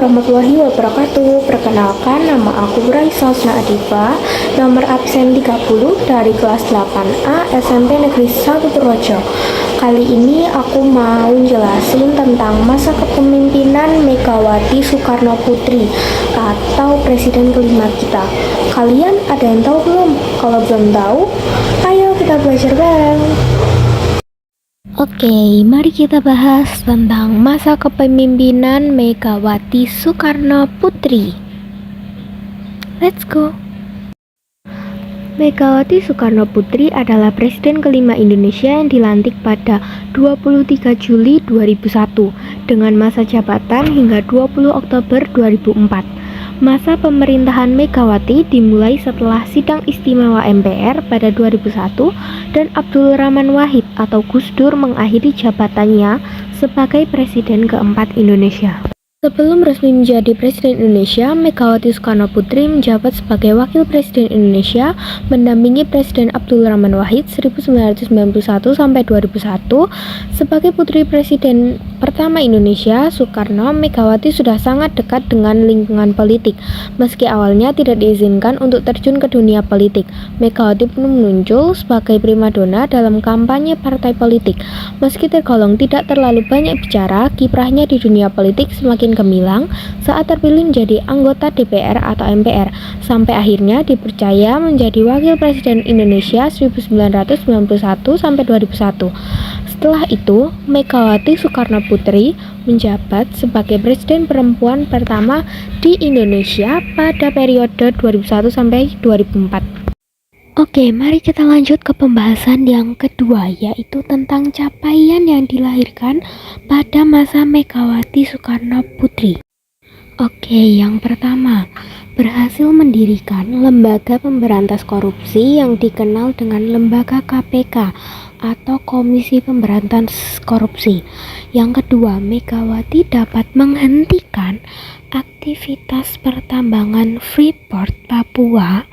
warahmatullahi wabarakatuh. Perkenalkan, nama aku Raisa Adifa, nomor absen 30 dari kelas 8A SMP Negeri 1 Purworejo. Kali ini aku mau jelasin tentang masa kepemimpinan Megawati Soekarno Putri atau presiden kelima kita. Kalian ada yang tahu belum? Kalau belum tahu, ayo kita belajar bareng. Oke, mari kita bahas tentang masa kepemimpinan Megawati Soekarno Putri. Let's go. Megawati Soekarno Putri adalah presiden kelima Indonesia yang dilantik pada 23 Juli 2001 dengan masa jabatan hingga 20 Oktober 2004. Masa pemerintahan Megawati dimulai setelah sidang istimewa MPR pada 2001 dan Abdul Rahman Wahid atau Gus Dur mengakhiri jabatannya sebagai presiden keempat Indonesia. Sebelum resmi menjadi Presiden Indonesia, Megawati Soekarno Putri menjabat sebagai Wakil Presiden Indonesia mendampingi Presiden Abdul Rahman Wahid 1991 sampai 2001. Sebagai putri Presiden pertama Indonesia, Soekarno, Megawati sudah sangat dekat dengan lingkungan politik. Meski awalnya tidak diizinkan untuk terjun ke dunia politik, Megawati pun muncul sebagai primadona dalam kampanye partai politik. Meski tergolong tidak terlalu banyak bicara, kiprahnya di dunia politik semakin gemilang saat terpilih menjadi anggota DPR atau MPR sampai akhirnya dipercaya menjadi Wakil Presiden Indonesia 1991 sampai 2001. Setelah itu, Megawati Soekarno Putri menjabat sebagai presiden perempuan pertama di Indonesia pada periode 2001 sampai 2004. Oke, mari kita lanjut ke pembahasan yang kedua, yaitu tentang capaian yang dilahirkan pada masa Megawati Soekarno Putri. Oke, yang pertama, berhasil mendirikan lembaga pemberantas korupsi yang dikenal dengan lembaga KPK atau Komisi Pemberantas Korupsi. Yang kedua, Megawati dapat menghentikan aktivitas pertambangan Freeport Papua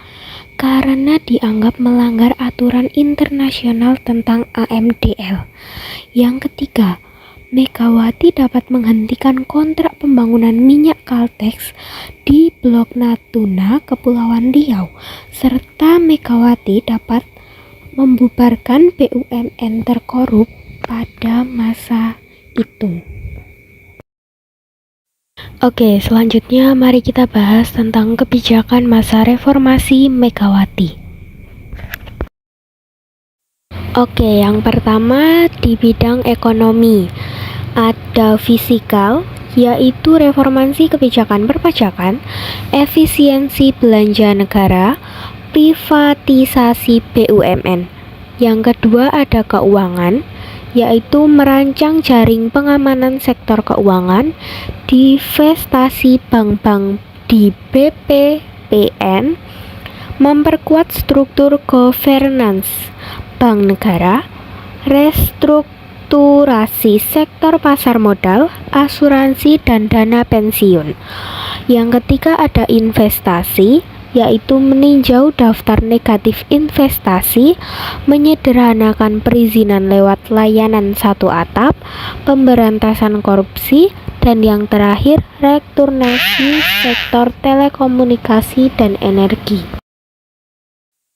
karena dianggap melanggar aturan internasional tentang AMDL. Yang ketiga, Megawati dapat menghentikan kontrak pembangunan minyak Caltex di Blok Natuna, Kepulauan Riau, serta Megawati dapat membubarkan BUMN terkorup pada masa itu. Oke, selanjutnya mari kita bahas tentang kebijakan masa reformasi Megawati. Oke, yang pertama di bidang ekonomi ada fiskal, yaitu reformasi kebijakan perpajakan, efisiensi belanja negara, privatisasi BUMN. Yang kedua ada keuangan, yaitu merancang jaring pengamanan sektor keuangan, divestasi bank-bank di BPPN, memperkuat struktur governance bank negara, restrukturasi sektor pasar modal, asuransi dan dana pensiun. Yang ketiga ada investasi, yaitu meninjau daftar negatif investasi, menyederhanakan perizinan lewat layanan satu atap, pemberantasan korupsi, dan yang terakhir restrukturasi sektor telekomunikasi dan energi.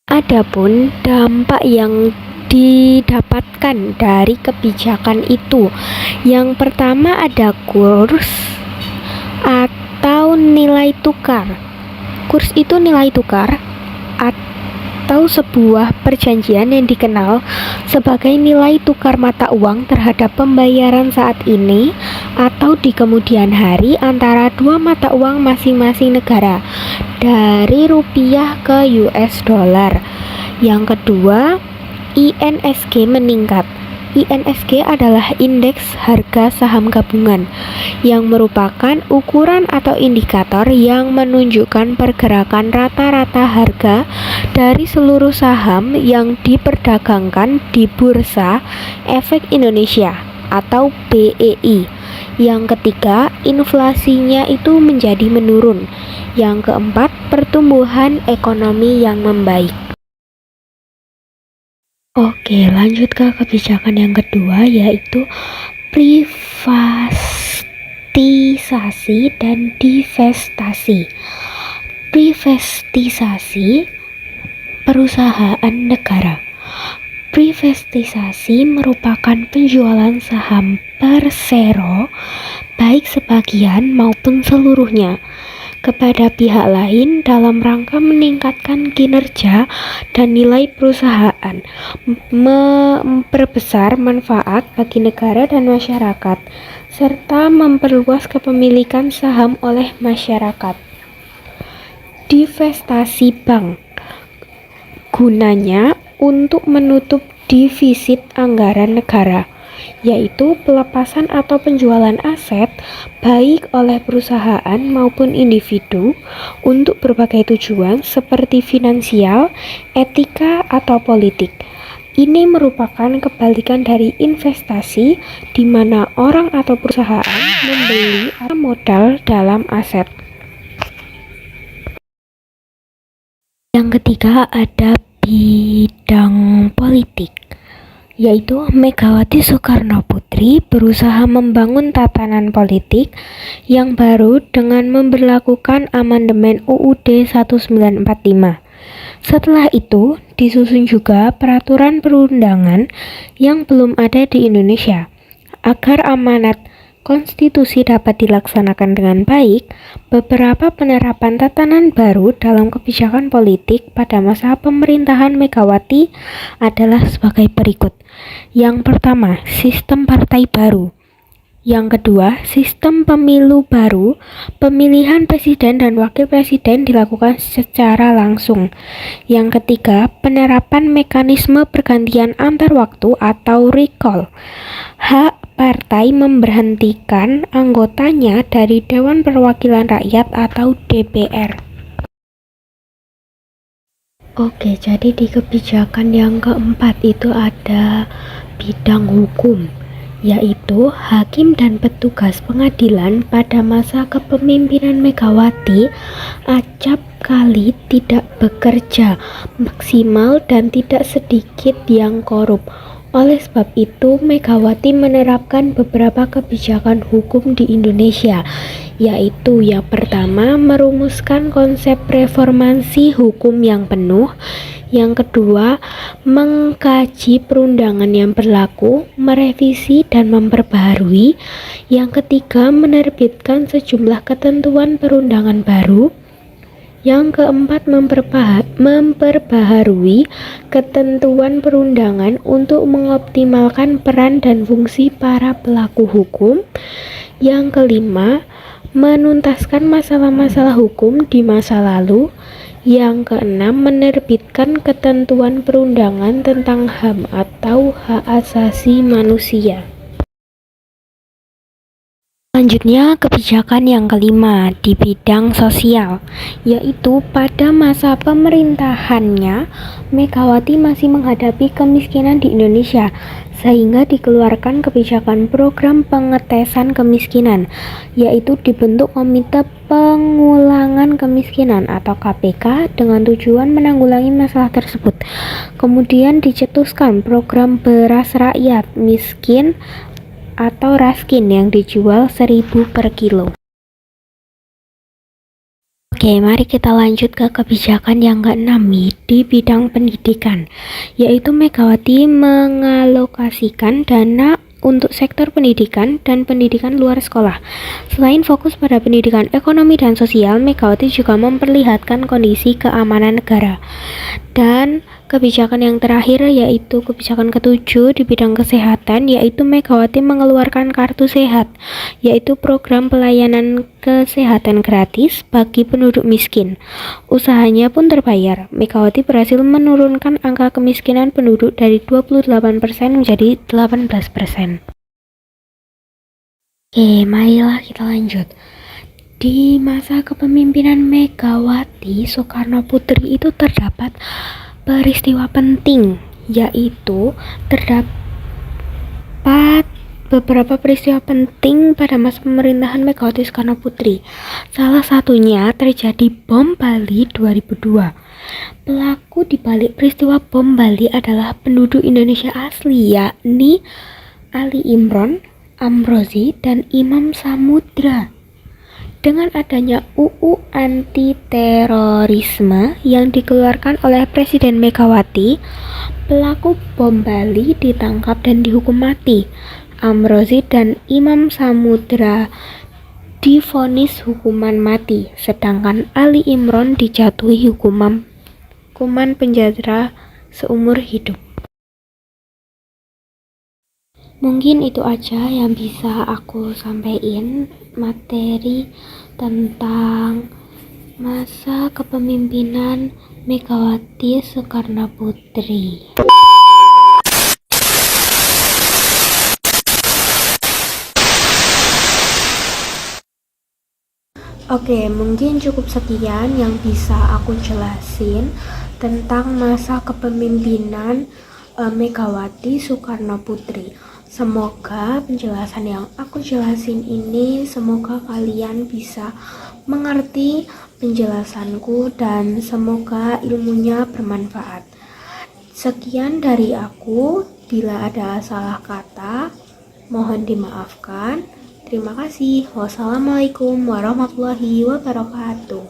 Adapun dampak yang didapatkan dari kebijakan itu, yang pertama ada kurs atau nilai tukar. Kurs itu nilai tukar atau sebuah perjanjian yang dikenal sebagai nilai tukar mata uang terhadap pembayaran saat ini atau di kemudian hari antara dua mata uang masing-masing negara dari rupiah ke US dollar. Yang kedua, INSG meningkat. INSG adalah indeks harga saham gabungan yang merupakan ukuran atau indikator yang menunjukkan pergerakan rata-rata harga dari seluruh saham yang diperdagangkan di Bursa Efek Indonesia atau BEI. Yang ketiga, inflasinya itu menjadi menurun. Yang keempat, pertumbuhan ekonomi yang membaik. Oke, lanjut ke kebijakan yang kedua, yaitu privatisasi privatisasi dan divestasi. Privatisasi perusahaan negara. Privatisasi merupakan penjualan saham persero, baik sebagian maupun seluruhnya, kepada pihak lain dalam rangka meningkatkan kinerja dan nilai perusahaan, memperbesar manfaat bagi negara dan masyarakat, serta memperluas kepemilikan saham oleh masyarakat. Divestasi bank gunanya untuk menutup defisit anggaran negara, yaitu pelepasan atau penjualan aset baik oleh perusahaan maupun individu untuk berbagai tujuan seperti finansial, etika, atau politik. Ini merupakan kebalikan dari investasi, di mana orang atau perusahaan membeli modal dalam aset. Yang ketiga ada bidang politik, yaitu Megawati Soekarnoputri berusaha membangun tatanan politik yang baru dengan memberlakukan amandemen UUD 1945. Setelah itu, disusun juga peraturan perundangan yang belum ada di Indonesia. Agar amanat konstitusi dapat dilaksanakan dengan baik, beberapa penerapan tatanan baru dalam kebijakan politik pada masa pemerintahan Megawati adalah sebagai berikut. Yang pertama, sistem partai baru. Yang kedua, sistem pemilu baru. Pemilihan presiden dan wakil presiden dilakukan secara langsung. Yang ketiga, penerapan mekanisme pergantian antar waktu atau recall. Hak partai memberhentikan anggotanya dari Dewan Perwakilan Rakyat atau DPR. Oke, jadi di kebijakan yang keempat itu ada bidang hukum, yaitu hakim dan petugas pengadilan pada masa kepemimpinan Megawati acap kali tidak bekerja maksimal dan tidak sedikit yang korup. Oleh sebab itu, Megawati menerapkan beberapa kebijakan hukum di Indonesia, yaitu yang pertama, merumuskan konsep reformasi hukum yang penuh. Yang kedua, mengkaji perundangan yang berlaku, merevisi dan memperbaharui. Yang ketiga, menerbitkan sejumlah ketentuan perundangan baru. Yang keempat, memperbaharui ketentuan perundangan untuk mengoptimalkan peran dan fungsi para pelaku hukum. Yang kelima, menuntaskan masalah-masalah hukum di masa lalu. Yang keenam, menerbitkan ketentuan perundangan tentang HAM atau hak asasi manusia. Selanjutnya, kebijakan yang kelima di bidang sosial, yaitu pada masa pemerintahannya Megawati masih menghadapi kemiskinan di Indonesia, sehingga dikeluarkan kebijakan program pengetesan kemiskinan, yaitu dibentuk Komite Pengulangan Kemiskinan atau KPK dengan tujuan menanggulangi masalah tersebut. Kemudian dicetuskan program beras rakyat miskin atau raskin yang dijual 1.000 per kilo. Oke, mari kita lanjut ke kebijakan yang keenam di bidang pendidikan, yaitu Megawati mengalokasikan dana untuk sektor pendidikan dan pendidikan luar sekolah. Selain fokus pada pendidikan ekonomi dan sosial, Megawati juga memperlihatkan kondisi keamanan negara. Dan kebijakan yang terakhir yaitu kebijakan ketujuh di bidang kesehatan, yaitu Megawati mengeluarkan kartu sehat, yaitu program pelayanan kesehatan gratis bagi penduduk miskin. Usahanya pun terbayar. Megawati berhasil menurunkan angka kemiskinan penduduk dari 28% menjadi 18%. Oke, marilah kita lanjut. Di masa kepemimpinan Megawati Soekarnoputri itu terdapat peristiwa penting, yaitu terdapat beberapa peristiwa penting pada masa pemerintahan Megawati Soekarnoputri. Salah satunya terjadi bom Bali 2002. Pelaku di balik peristiwa bom Bali adalah penduduk Indonesia asli, yakni Ali Imron Amrozi dan Imam Samudra. Dengan adanya UU anti terorisme yang dikeluarkan oleh Presiden Megawati, pelaku bom Bali ditangkap dan dihukum mati. Amrozi dan Imam Samudra divonis hukuman mati, sedangkan Ali Imron dijatuhi hukuman penjara seumur hidup. Mungkin itu aja yang bisa aku sampaikan materi tentang masa kepemimpinan Megawati Soekarnoputri. Oke, mungkin cukup sekian yang bisa aku jelasin tentang masa kepemimpinan Megawati Soekarnoputri. Semoga penjelasan yang aku jelasin ini, semoga kalian bisa mengerti penjelasanku dan semoga ilmunya bermanfaat. Sekian dari aku, bila ada salah kata, mohon dimaafkan. Terima kasih. Wassalamualaikum warahmatullahi wabarakatuh.